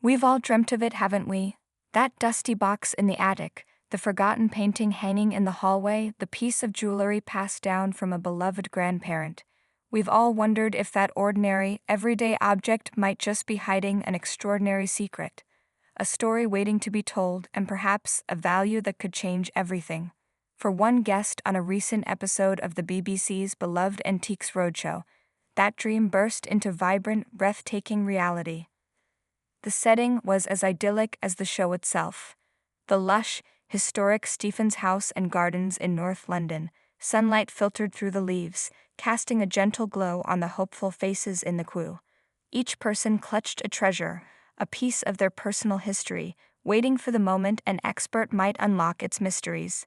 We've all dreamt of it, haven't we? That dusty box in the attic, the forgotten painting hanging in the hallway, the piece of jewelry passed down from a beloved grandparent. We've all wondered if that ordinary, everyday object might just be hiding an extraordinary secret, a story waiting to be told, and perhaps a value that could change everything. For one guest on a recent episode of the BBC's beloved Antiques Roadshow, that dream burst into vibrant, breathtaking reality. The setting was as idyllic as the show itself. The lush, historic Stephens House and Gardens in North London, sunlight filtered through the leaves, casting a gentle glow on the hopeful faces in the queue. Each person clutched a treasure, a piece of their personal history, waiting for the moment an expert might unlock its mysteries.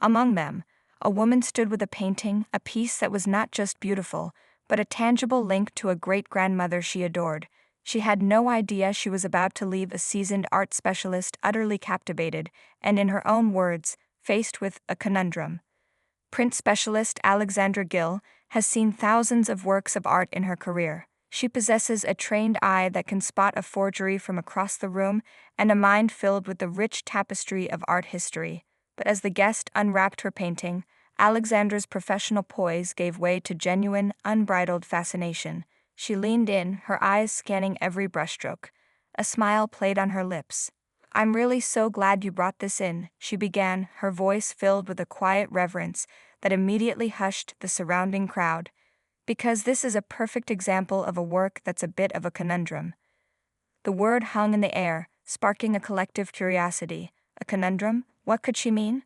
Among them, a woman stood with a painting, a piece that was not just beautiful, but a tangible link to a great-grandmother she adored. She had no idea she was about to leave a seasoned art specialist utterly captivated, and in her own words, faced with a conundrum. Print specialist Alexandra Gill has seen thousands of works of art in her career. She possesses a trained eye that can spot a forgery from across the room and a mind filled with the rich tapestry of art history. But as the guest unwrapped her painting, Alexandra's professional poise gave way to genuine, unbridled fascination. She leaned in, her eyes scanning every brushstroke. A smile played on her lips. "I'm really so glad you brought this in," she began, her voice filled with a quiet reverence that immediately hushed the surrounding crowd, "because this is a perfect example of a work that's a bit of a conundrum." The word hung in the air, sparking a collective curiosity. A conundrum? What could she mean?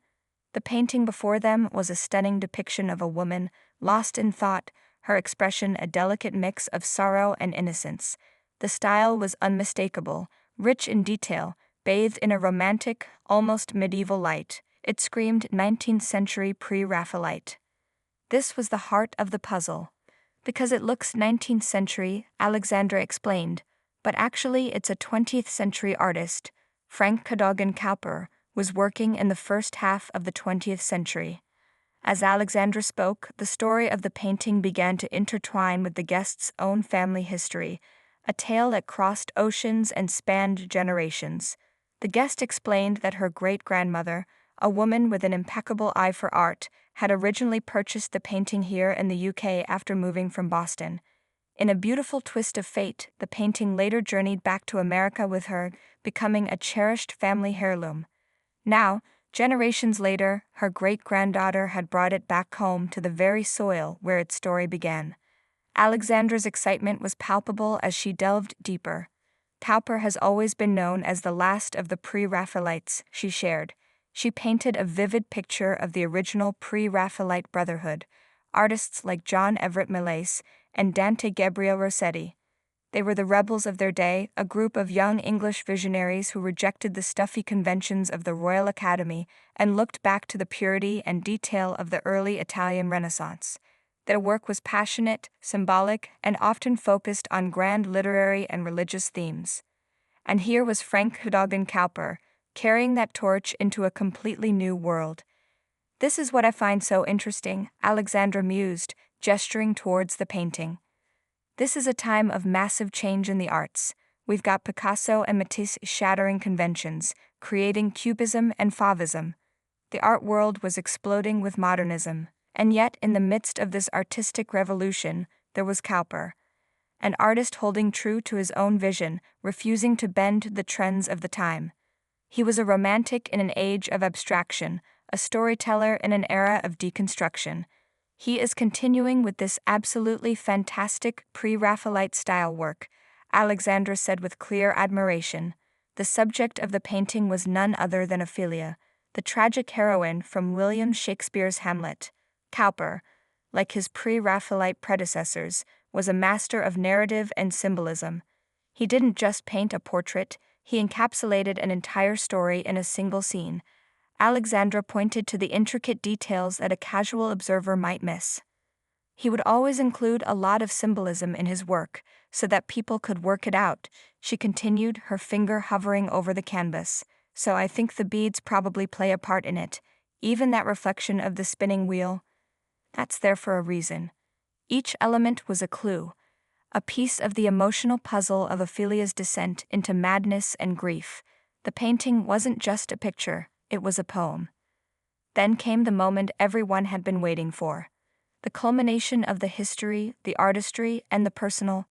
The painting before them was a stunning depiction of a woman, lost in thought, her expression a delicate mix of sorrow and innocence. The style was unmistakable, rich in detail, bathed in a romantic, almost medieval light. It screamed 19th century pre-Raphaelite. This was the heart of the puzzle. "Because it looks 19th century, Alexandra explained, but actually it's a 20th century artist. Frank Cadogan Cowper was working in the first half of the 20th century. As Alexandra spoke, the story of the painting began to intertwine with the guest's own family history, a tale that crossed oceans and spanned generations. The guest explained that her great-grandmother, a woman with an impeccable eye for art, had originally purchased the painting here in the UK after moving from Boston. In a beautiful twist of fate, the painting later journeyed back to America with her, becoming a cherished family heirloom. Now, generations later, her great-granddaughter had brought it back home to the very soil where its story began. Alexandra's excitement was palpable as she delved deeper. Cowper has always been known as the last of the pre-Raphaelites, she shared. She painted a vivid picture of the original pre-Raphaelite brotherhood, artists like John Everett Millais and Dante Gabriel Rossetti. They were the rebels of their day, a group of young English visionaries who rejected the stuffy conventions of the Royal Academy and looked back to the purity and detail of the early Italian Renaissance. Their work was passionate, symbolic, and often focused on grand literary and religious themes. And here was Frank Cadogan Cowper, carrying that torch into a completely new world. "This is what I find so interesting," Alexandra mused, gesturing towards the painting. "This is a time of massive change in the arts. We've got Picasso and Matisse shattering conventions, creating cubism and fauvism. The art world was exploding with modernism. And yet, in the midst of this artistic revolution, there was Cowper, an artist holding true to his own vision, refusing to bend the trends of the time. He was a romantic in an age of abstraction, a storyteller in an era of deconstruction. He is continuing with this absolutely fantastic pre-Raphaelite style work," Alexandra said with clear admiration. The subject of the painting was none other than Ophelia, the tragic heroine from William Shakespeare's Hamlet. Cowper, like his pre-Raphaelite predecessors, was a master of narrative and symbolism. He didn't just paint a portrait, he encapsulated an entire story in a single scene. Alexandra pointed to the intricate details that a casual observer might miss. He would always include a lot of symbolism in his work, so that people could work it out, she continued, her finger hovering over the canvas. "So I think the beads probably play a part in it. Even that reflection of the spinning wheel. That's there for a reason. Each element was a clue, a piece of the emotional puzzle of Ophelia's descent into madness and grief. The painting wasn't just a picture, it was a poem. Then came the moment everyone had been waiting for. The culmination of the history, the artistry, and the personal.